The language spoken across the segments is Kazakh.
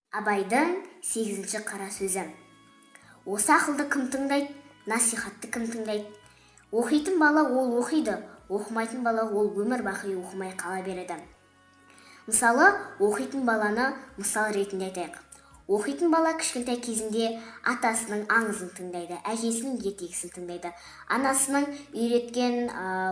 Абайдың 8-ші қара сөзі. Осы ақылды кім тыңдайды, насихатты кім тыңдайды? Оқитын бала ол оқиды, оқымайтын бала ол өмір бақи оқымай қала береді. Мысалы, оқитын баланы мысал ретінде айтайық. Оқитын бала кішкентай кезінде атасының аңызын тыңдайды, әжесінің ертегісін тыңдайды, анасының үйреткен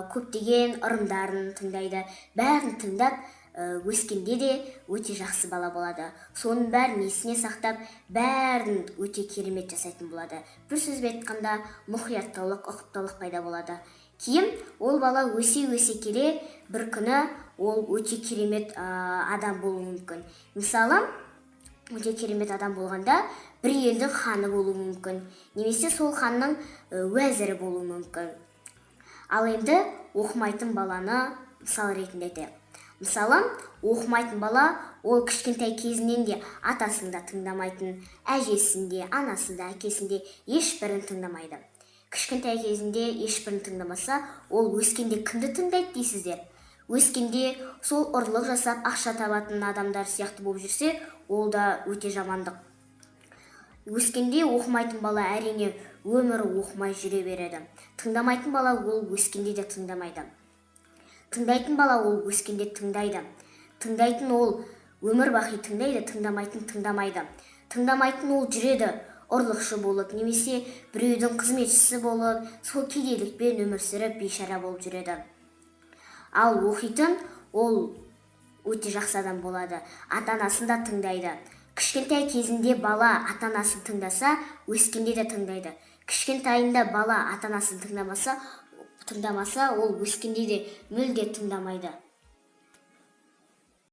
көптеген ырымдарын тыңдайды. Бәрін тыңдап, өскенде де өте жақсы бала болады. Соның бәрін есіне сақтап, бәрін өте керемет жасайтын болады. Бір сөзбен айтқанда, мұқияттылық, ұқыптылық пайда болады. Кейін ол бала өсе келе, бір күні ол өте керемет адам болуы мүмкін. Мысалы, өте керемет адам болғанда, бір елдің ханы болуы мүмкін, немесе сол ханның уәзірі болуы мүмкін. Ал енді оқымайтын баланы мысал ретінде айтайық. Мысалы, оқымайтын бала ол кішкентай кезінен де атасын да тыңдамайтын, әжесін де, анасын да, әкесін де ешбірін тыңдамайды. Кішкентай кезінде ешбірін тыңдамаса, ол өскенде кімді тыңдайды дейсіздер? Өскенде сол ұрлық жасап ақша табатын адамдар сияқты болып жүрсе, ол да өте жамандық. Өскенде оқымайтын бала әрине өмірі оқымай жүре береді. Тыңдамайтын бала ол өскенде де тыңдамайды. Тыңдайтын бала ол өскенде тыңдайды. Тыңдайтын ол өмір бақи тыңдайды, тыңдамайтын тыңдамайды. Тыңдамайтын ол жүреді, ұрлықшы болып, немесе біреудің қызметшісі болып, сол кедейлікпен өмір сүріп бейшара болып жүреді. Ал оқитын ол өте жақсы адам болады, ата-анасын да тыңдайды. Кішкентай кезінде бала ата-анасын тыңдаса, өскенде де тыңдайды. Кішкентайында бала ата-анасын тыңдамаса, ол өскенде де мүлде тыңдамайды.